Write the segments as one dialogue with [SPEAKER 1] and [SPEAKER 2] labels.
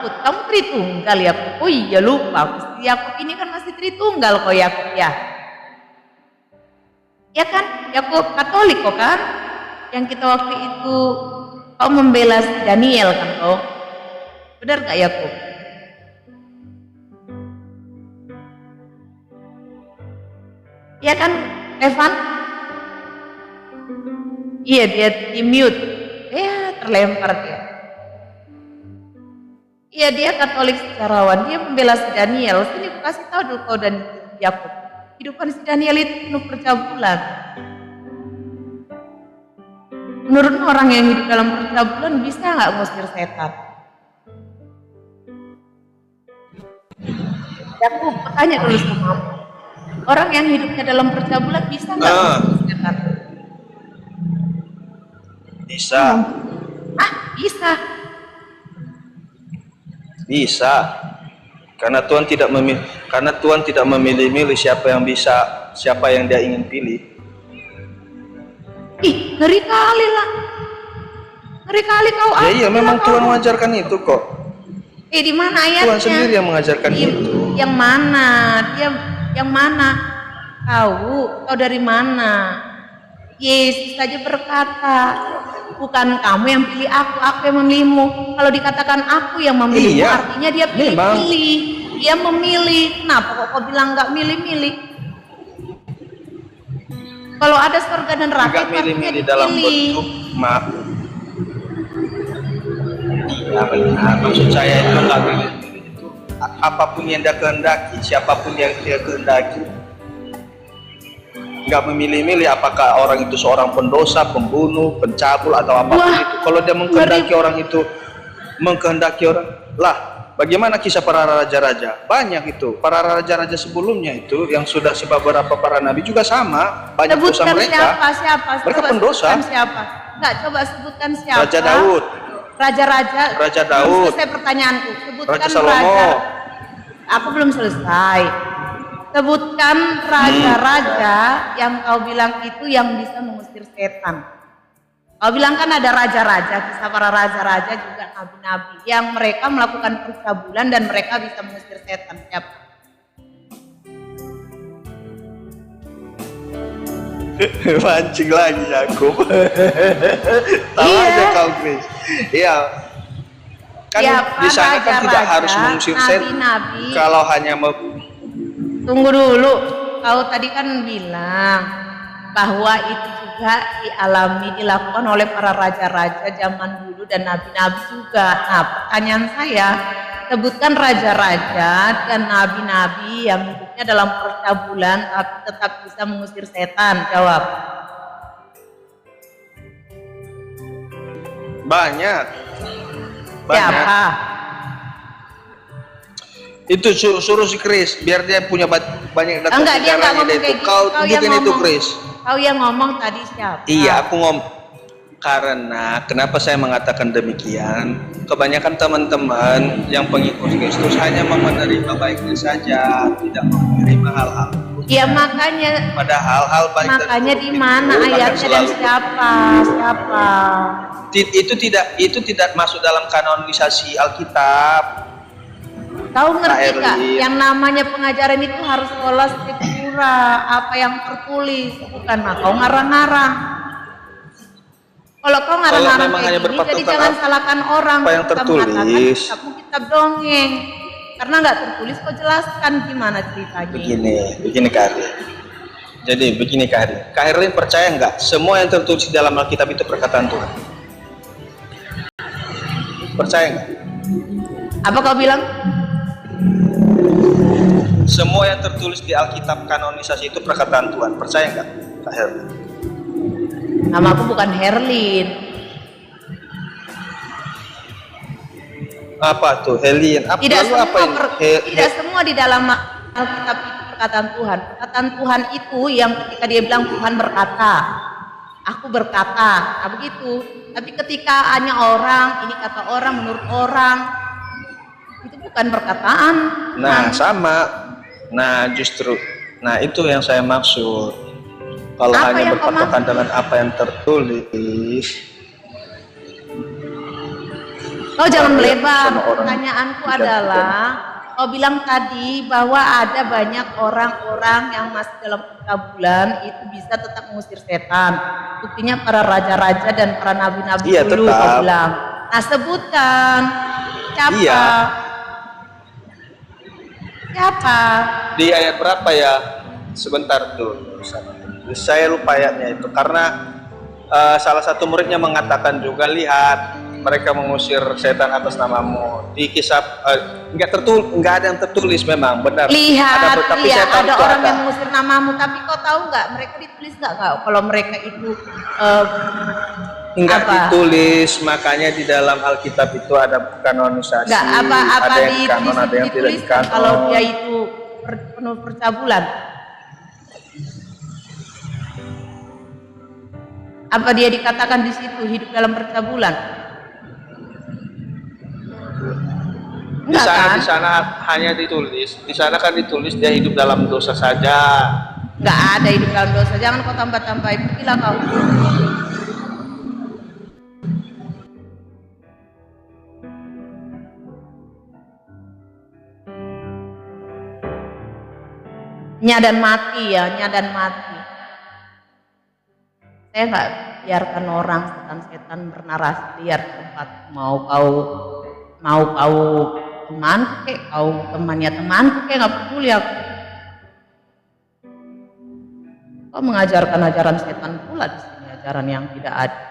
[SPEAKER 1] Kamu Tritunggal ya? Oh iya lupa, Gusti Yakub ini kan masih Tritunggal kok Yakub ya? Ya kan? Yakub Katolik kok kan? Yang kita waktu itu kau membela si Daniel kan kau? Benar gak Yakub? Ya kan, Evan? Iya dia di mute. Ya terlempar dia. Iya dia Katolik sejarawan, dia membela si Daniel. Sini aku kasih tahu dulu kau dan Yakub. Kehidupan si Daniel itu penuh percabulan. Menurut orang yang hidup dalam percabulan bisa nggak ngusir setan? Yakub bertanya dulu sama kamu. Orang yang hidupnya dalam percabulan bisa nggak ngusir setan?
[SPEAKER 2] Bisa.
[SPEAKER 1] Bisa.
[SPEAKER 2] Bisa. Karena Tuhan tidak memilih-milih siapa yang bisa, siapa yang Dia ingin pilih.
[SPEAKER 1] Ih, ngeri kali lah. Ngeri kali kau.
[SPEAKER 2] Ya iya, memang Tuhan mengajarkan itu kok.
[SPEAKER 1] Di mana ayatnya?
[SPEAKER 2] Tuhan sendiri yang mengajarkan itu.
[SPEAKER 1] Yang mana? Dia yang mana? Kau dari mana? Yesus saja berkata, bukan kamu yang pilih aku yang memilihmu. Kalau dikatakan aku yang memilihmu,
[SPEAKER 2] iya,
[SPEAKER 1] artinya dia pilih. Dia memilih. Kenapa kok kau bilang nggak milih-milih? Kalau ada surga dan neraka,
[SPEAKER 2] nggak milih-milih dalam bentuk maaf. Iya benar. Maksud saya itu nggak milih-milih itu. Apapun yang Dia kehendaki, siapapun yang Dia kehendaki. Nggak memilih-milih apakah orang itu seorang pendosa, pembunuh, pencabul atau apapun itu. Kalau Dia mengkehendaki orang lah, bagaimana kisah para raja-raja? Banyak itu, para raja-raja sebelumnya itu yang sudah beberapa para nabi juga sama, banyak dosa mereka.
[SPEAKER 1] Siapa?
[SPEAKER 2] Mereka pendosa.
[SPEAKER 1] Siapa? Enggak, coba sebutkan siapa.
[SPEAKER 2] Raja Daud.
[SPEAKER 1] Raja Daud. Selesai pertanyaanku. Sebutkan
[SPEAKER 2] Raja Salomo.
[SPEAKER 1] Aku belum selesai. Sebutkan raja-raja yang kau bilang itu yang bisa mengusir setan. Kau bilang kan ada raja-raja, kisah para raja-raja juga nabi-nabi yang mereka melakukan percabulan dan mereka bisa mengusir setan. Siapa?
[SPEAKER 2] Mancing lagi Yakub. Tahu aja kau Chris. Iya. Kan di sana kan tidak harus mengusir setan. Kalau hanya mau
[SPEAKER 1] tunggu dulu, kau tadi kan bilang bahwa itu juga dilakukan oleh para raja-raja zaman dulu dan nabi-nabi juga. Nah, pertanyaan saya, sebutkan raja-raja dan nabi-nabi yang hidupnya dalam percabulan tapi tetap bisa mengusir setan. Jawab.
[SPEAKER 2] Banyak.
[SPEAKER 1] Siapa?
[SPEAKER 2] Itu suruh si Chris biar dia punya banyak data.
[SPEAKER 1] Enggak, dia enggak ngomong kayak gitu.
[SPEAKER 2] Kau tunjukin itu Chris.
[SPEAKER 1] Kau yang ngomong tadi siapa?
[SPEAKER 2] Iya, aku ngomong. Karena kenapa saya mengatakan demikian? Kebanyakan teman-teman yang pengikut Kristus hanya menerima baiknya saja, tidak menerima hal-hal.
[SPEAKER 1] Iya makanya.
[SPEAKER 2] Padahal hal baik.
[SPEAKER 1] Makanya di mana ayatnya dan siapa?
[SPEAKER 2] Itu tidak masuk dalam kanonisasi Alkitab.
[SPEAKER 1] Kau ngerti gak? Yang namanya pengajaran itu harus sekolah scriptura, apa yang tertulis, bukan kau ngarang-ngarang. Kalau kau ngarang-ngarang kayak gini, jadi jangan salahkan orang.
[SPEAKER 2] Apa yang tertulis?
[SPEAKER 1] Kitab dongeng. Karena nggak tertulis, kau jelaskan gimana ceritanya.
[SPEAKER 2] Begini Kari. Jadi begini Kak Herlin percaya nggak semua yang tertulis di dalam Alkitab itu perkataan Tuhan? Percaya nggak?
[SPEAKER 1] Apa kau bilang?
[SPEAKER 2] Semua yang tertulis di Alkitab kanonisasi itu perkataan Tuhan. Percaya nggak, Kak Herlin?
[SPEAKER 1] Nama aku bukan Herlin.
[SPEAKER 2] Apa tuh Herlin?
[SPEAKER 1] Tidak semua di dalam Alkitab itu perkataan Tuhan. Perkataan Tuhan itu yang ketika dia bilang Tuhan berkata, aku berkata, nah begitu. Tapi ketika hanya orang, ini kata orang menurut orang, itu bukan perkataan.
[SPEAKER 2] Nah, sama. Nah, justru. Nah, itu yang saya maksud. Kalau hanya berpatokan dengan apa yang tertulis.
[SPEAKER 1] Kau jangan melebar.
[SPEAKER 2] sama orang
[SPEAKER 1] Pertanyaanku adalah, kau bilang tadi bahwa ada banyak orang-orang yang masih dalam percabulan itu bisa tetap mengusir setan. Buktinya para raja-raja dan para nabi-nabi
[SPEAKER 2] Iya,
[SPEAKER 1] dulu,
[SPEAKER 2] tetap.
[SPEAKER 1] kau bilang. Nah, sebutkan siapa?
[SPEAKER 2] Iya.
[SPEAKER 1] Siapa?
[SPEAKER 2] Di ayat berapa ya? Sebentar tuh. Saya lupa ayatnya itu karena salah satu muridnya mengatakan juga, lihat mereka mengusir setan atas namamu. Di kisah nggak ada yang tertulis memang benar.
[SPEAKER 1] Lihat,
[SPEAKER 2] tapi
[SPEAKER 1] iya,
[SPEAKER 2] setan
[SPEAKER 1] ada
[SPEAKER 2] itu
[SPEAKER 1] orang
[SPEAKER 2] ada.
[SPEAKER 1] yang mengusir namamu, tapi kau tahu nggak mereka ditulis nggak kalau mereka itu
[SPEAKER 2] Nggak
[SPEAKER 1] apa?
[SPEAKER 2] ditulis, makanya di dalam Alkitab itu ada kanonisasi.
[SPEAKER 1] Nggak apa
[SPEAKER 2] ada yang kanon, ada yang tidak
[SPEAKER 1] dituliskan
[SPEAKER 2] dikanon.
[SPEAKER 1] kalau dia itu penuh percabulan. Apa dia dikatakan di situ hidup dalam percabulan?
[SPEAKER 2] Di
[SPEAKER 1] Enggak
[SPEAKER 2] sana,
[SPEAKER 1] kan?
[SPEAKER 2] di sana hanya ditulis. Di sana kan ditulis dia hidup dalam dosa saja.
[SPEAKER 1] Nggak ada hidup dalam dosa. Jangan kau tambah-tambahin. Gila kau. Nyadan mati ya, nyadan mati. Saya nggak biarkan orang setan-setan bernarasi liar tempat mau kau teman kek, kau temannya teman kek, nggak peduli aku. Kau mengajarkan ajaran setan pula di sini, ajaran yang tidak ada.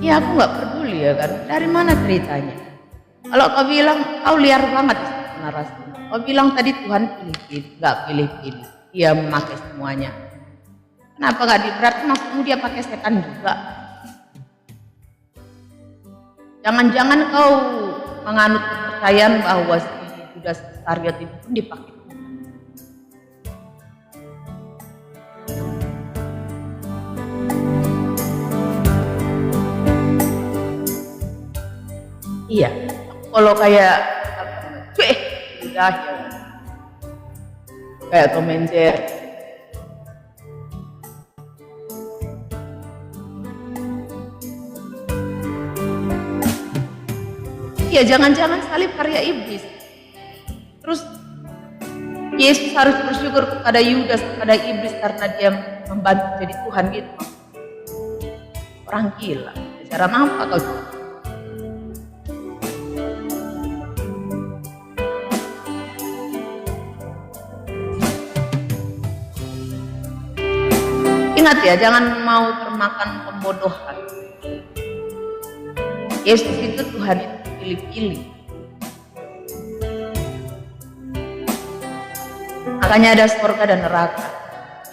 [SPEAKER 1] Ya aku nggak peduli ya kan. Dari mana ceritanya? Kalau kau bilang kau liar banget narasi. Kau bilang tadi Tuhan pilih-pilih, nggak pilih-pilih. Dia memakai semuanya. Kenapa nggak berarti maksudmu dia pakai setan juga? Jangan-jangan kau menganut kepercayaan bahwa si Judas Iskariot itu pun dipakai. Iya, kalau kayak udah ya, kayak Tom and Jerry. Iya, jangan-jangan salib karya iblis. Terus Yesus harus bersyukur kepada Yudas, kepada iblis karena dia membantu jadi Tuhan gitu. Orang gila, cara apa kau? Ingat ya, jangan mau termakan pembodohan. Yesus itu Tuhan itu pilih-pilih. Makanya ada surga dan neraka.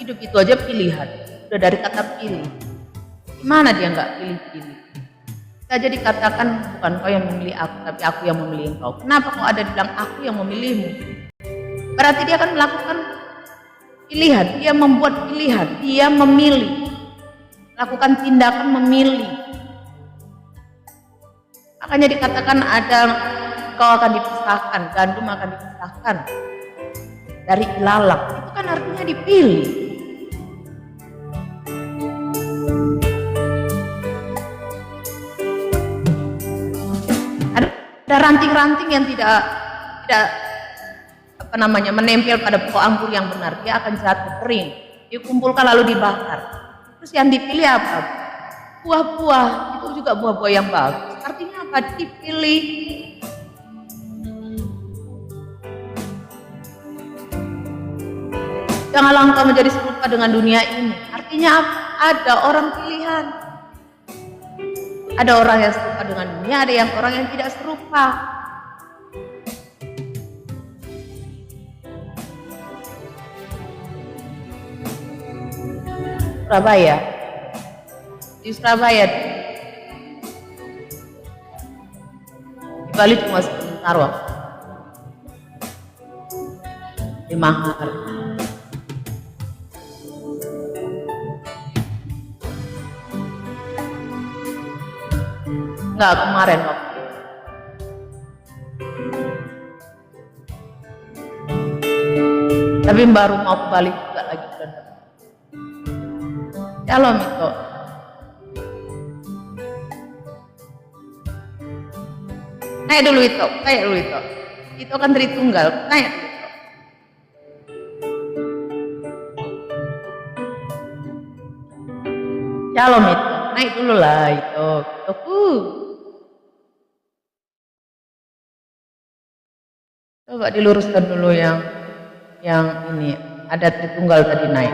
[SPEAKER 1] Hidup itu aja pilihan. Udah dari kata pilih. Gimana dia nggak pilih-pilih? Saja dikatakan bukan kau yang memilih aku, tapi aku yang memilih engkau. Kenapa kok ada bilang aku yang memilihmu? Berarti dia akan melakukan pilihan, dia membuat pilihan, dia memilih, lakukan tindakan memilih. Makanya dikatakan ada kau akan dipisahkan, gandum akan dipisahkan dari ilalang. Itu kan artinya dipilih. Ada ranting-ranting yang tidak menempel pada pokok anggur yang benar, dia akan jatuh kering, dikumpulkan lalu dibakar. Terus yang dipilih apa? Buah-buah, itu juga buah-buah yang bagus. Artinya apa? Dipilih. Janganlah engkau menjadi serupa dengan dunia ini. Artinya apa? Ada orang pilihan. Ada orang yang serupa dengan dunia, ada yang orang yang tidak serupa. Surabaya, di Surabaya, di Bali cuma sebentar waktu, 5 hari. Enggak, kemarin waktu. Tapi baru mau ke Bali juga lagi bulan depan. Shalom itu. Naik dulu itu, kayak dulu itu. Itu kan Tritunggal, naik dulu. Shalom itu, naik dulu lah itu. Coba diluruskan dulu yang ini. Ada Tritunggal tadi naik.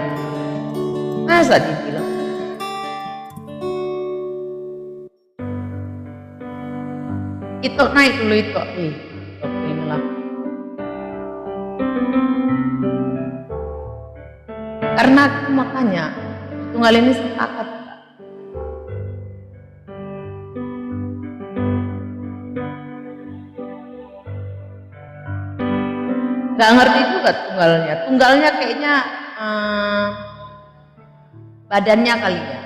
[SPEAKER 1] Masa dibilang? Itu naik dulu itu. Inilah. Karena makanya Tunggal ini sepakat. Gak ngerti juga tunggalnya. Tunggalnya kayaknya badannya kali ya.